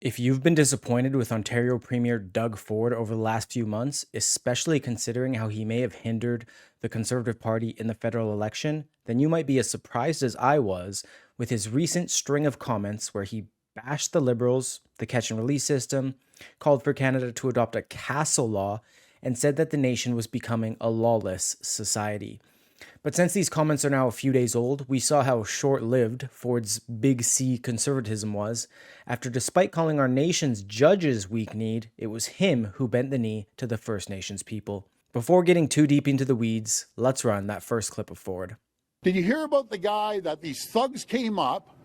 If you've been disappointed with Ontario Premier Doug Ford over the last few months, especially considering how he may have hindered the Conservative Party in the federal election, then you might be as surprised as I was with his recent string of comments where he bashed the Liberals, the catch and release system, called for Canada to adopt a castle law, and said that the nation was becoming a lawless society. But since these comments are now a few days old, we saw how short lived Ford's Big C conservatism was, after despite calling our nation's judges weak kneed, it was him who bent the knee to the First Nations people. Before getting too deep into the weeds, let's run that first clip of Ford. Did you hear about the guy that these thugs came up,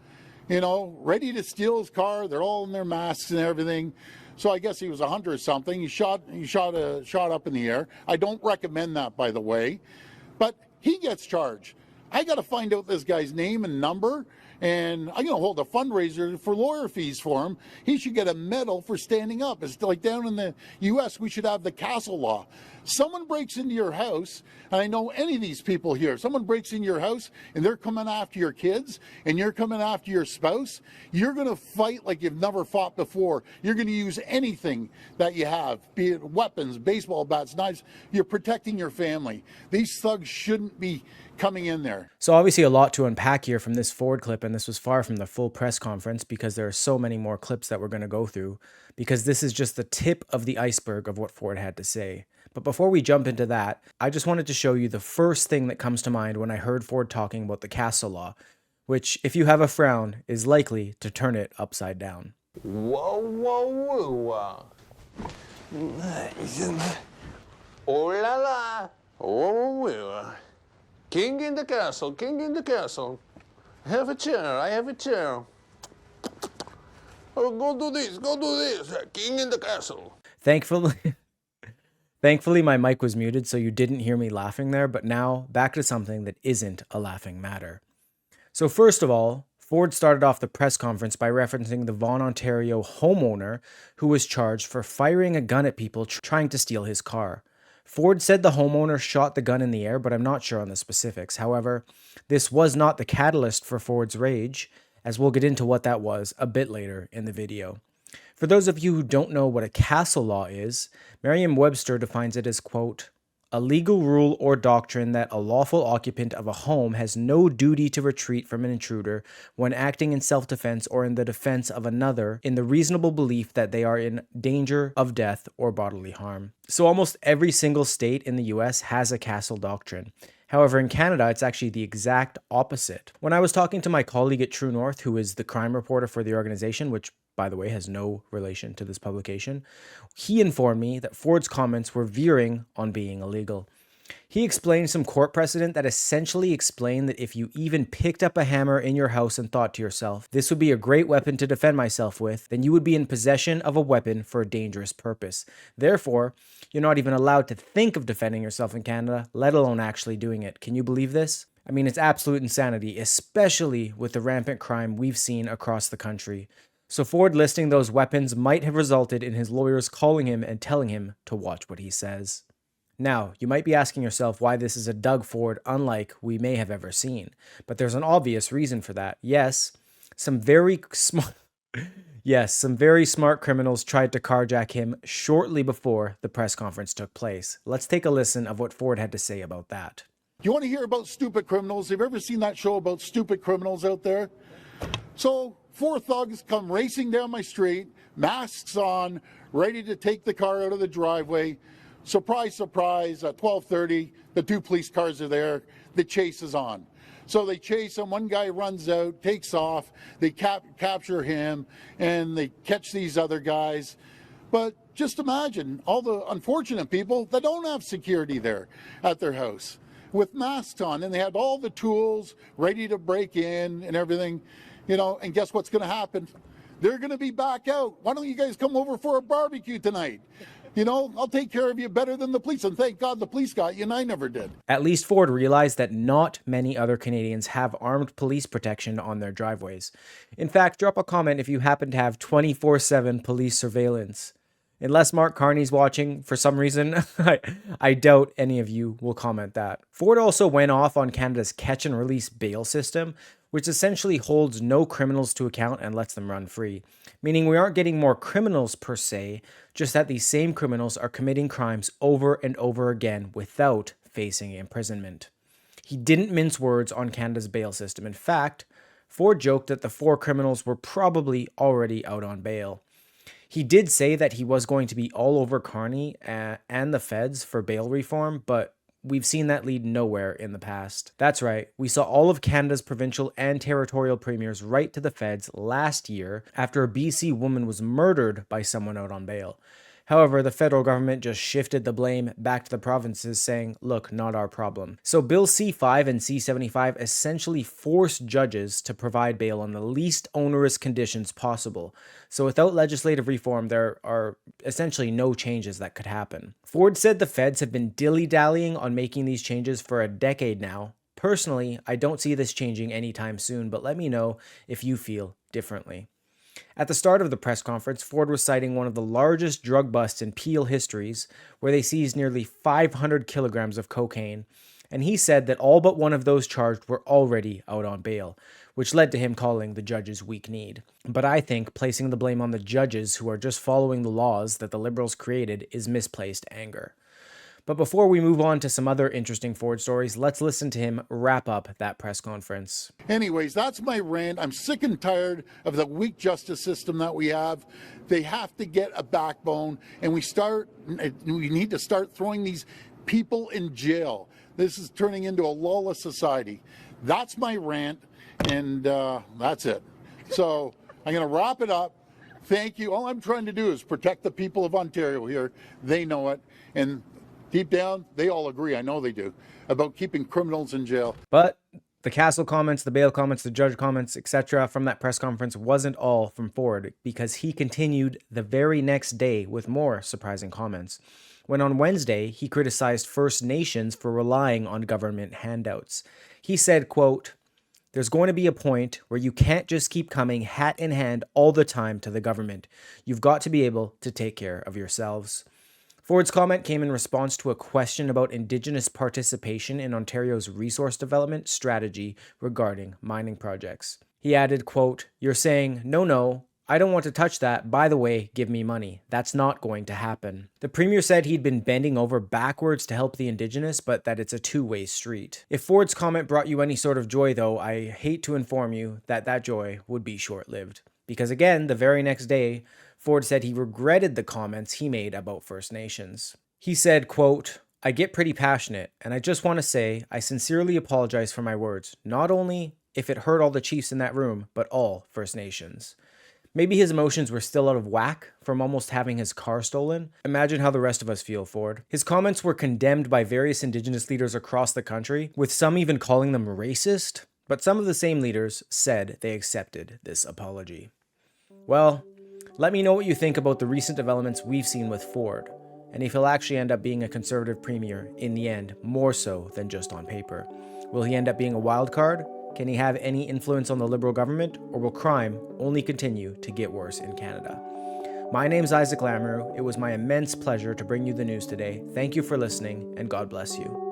ready to steal his car? They're all in their masks and everything. So I guess he was a hunter or something. He shot up in the air. I don't recommend that, by the way. But he gets charged. I got to find out this guy's name and number, and I'm going to hold a fundraiser for lawyer fees for him. He should get a medal for standing up. It's like down in the U.S., we should have the castle law. Someone breaks into your house, and I know any of these people here, someone breaks into your house, and they're coming after your kids, and you're coming after your spouse, you're going to fight like you've never fought before. You're going to use anything that you have, be it weapons, baseball bats, knives. You're protecting your family. These thugs shouldn't be coming in there. So obviously a lot to unpack here from this Ford clip, and this was far from the full press conference because there are so many more clips that we're going to go through, because this is just the tip of the iceberg of what Ford had to say. But before we jump into that, I just wanted to show you the first thing that comes to mind when I heard Ford talking about the castle law, which, if you have a frown, is likely to turn it upside down. Whoa, whoa, whoa. Oh la la. Oh, whoa. King in the castle, king in the castle. Have a chair, I have a chair. Oh, go do this, king in the castle. Thankfully, my mic was muted, so you didn't hear me laughing there, but now back to something that isn't a laughing matter. So first of all, Ford started off the press conference by referencing the Vaughan, Ontario homeowner who was charged for firing a gun at people trying to steal his car. Ford said the homeowner shot the gun in the air, but I'm not sure on the specifics. However, this was not the catalyst for Ford's rage, as we'll get into what that was a bit later in the video. For those of you who don't know what a castle law is, Merriam-Webster defines it as, quote, a legal rule or doctrine that a lawful occupant of a home has no duty to retreat from an intruder when acting in self-defense or in the defense of another in the reasonable belief that they are in danger of death or bodily harm. So almost every single state in the US has a castle doctrine. However, in Canada, it's actually the exact opposite. When I was talking to my colleague at True North, who is the crime reporter for the organization, which, by the way, has no relation to this publication, he informed me that Ford's comments were veering on being illegal. He explained some court precedent that essentially explained that if you even picked up a hammer in your house and thought to yourself, this would be a great weapon to defend myself with, then you would be in possession of a weapon for a dangerous purpose. Therefore, you're not even allowed to think of defending yourself in Canada, let alone actually doing it. Can you believe this? I mean, it's absolute insanity, especially with the rampant crime we've seen across the country. So Ford listing those weapons might have resulted in his lawyers calling him and telling him to watch what he says. Now, you might be asking yourself why this is a Doug Ford unlike we may have ever seen, but there's an obvious reason for that. Some very smart criminals tried to carjack him shortly before the press conference took place. Let's take a listen of what Ford had to say about that. You want to hear about stupid criminals? Have you ever seen that show about stupid criminals out there? So 4 thugs come racing down my street, masks on, ready to take the car out of the driveway. Surprise, surprise, at 12:30, the 2 police cars are there. The chase is on. So they chase him. One guy runs out, takes off. They capture him, and they catch these other guys. But just imagine all the unfortunate people that don't have security there at their house with masks on, and they had all the tools ready to break in and everything, and guess what's going to happen? They're going to be back out. Why don't you guys come over for a barbecue tonight? I'll take care of you better than the police, and thank God the police got you, and I never did. At least Ford realized that not many other Canadians have armed police protection on their driveways. In fact, drop a comment if you happen to have 24/7 police surveillance. Unless Mark Carney's watching for some reason, I doubt any of you will comment that. Ford also went off on Canada's catch and release bail system, which essentially holds no criminals to account and lets them run free. Meaning we aren't getting more criminals per se, just that these same criminals are committing crimes over and over again without facing imprisonment. He didn't mince words on Canada's bail system. In fact, Ford joked that the 4 criminals were probably already out on bail. He did say that he was going to be all over Carney and the feds for bail reform, but we've seen that lead nowhere in the past. That's right, we saw all of Canada's provincial and territorial premiers write to the feds last year after a BC woman was murdered by someone out on bail. However, the federal government just shifted the blame back to the provinces, saying, look, not our problem. So Bill C5 and C75 essentially force judges to provide bail on the least onerous conditions possible. So without legislative reform, there are essentially no changes that could happen. Ford said the feds have been dilly-dallying on making these changes for a decade now. Personally, I don't see this changing anytime soon, but let me know if you feel differently. At the start of the press conference, Ford was citing one of the largest drug busts in Peel histories, where they seized nearly 500 kilograms of cocaine, and he said that all but one of those charged were already out on bail, which led to him calling the judges weak-kneed. But I think placing the blame on the judges who are just following the laws that the Liberals created is misplaced anger. But before we move on to some other interesting Ford stories, let's listen to him wrap up that press conference. Anyways, that's my rant. I'm sick and tired of the weak justice system that we have. They have to get a backbone, and we need to start throwing these people in jail. This is turning into a lawless society. That's my rant, and that's it. So I'm going to wrap it up. Thank you. All I'm trying to do is protect the people of Ontario here. They know it. And deep down, they all agree, I know they do, about keeping criminals in jail. But the Castle comments, the bail comments, the judge comments, etc. from that press conference wasn't all from Ford, because he continued the very next day with more surprising comments. When on Wednesday, he criticized First Nations for relying on government handouts. He said, quote, "There's going to be a point where you can't just keep coming hat in hand all the time to the government. You've got to be able to take care of yourselves." Ford's comment came in response to a question about Indigenous participation in Ontario's resource development strategy regarding mining projects. He added, quote, "You're saying, no, I don't want to touch that. By the way, give me money. That's not going to happen." The Premier said he'd been bending over backwards to help the Indigenous, but that it's a two-way street. If Ford's comment brought you any sort of joy, though, I hate to inform you that that joy would be short-lived. Because again, the very next day, Ford said he regretted the comments he made about First Nations. He said, quote, "I get pretty passionate, and I just want to say I sincerely apologize for my words, not only if it hurt all the chiefs in that room, but all First Nations." Maybe his emotions were still out of whack from almost having his car stolen. Imagine how the rest of us feel, Ford. His comments were condemned by various Indigenous leaders across the country, with some even calling them racist, but some of the same leaders said they accepted this apology. Well, let me know what you think about the recent developments we've seen with Ford, and if he'll actually end up being a Conservative Premier in the end, more so than just on paper. Will he end up being a wild card? Can he have any influence on the Liberal government, or will crime only continue to get worse in Canada? My name's Isaac Lamoureux. It was my immense pleasure to bring you the news today. Thank you for listening, and God bless you.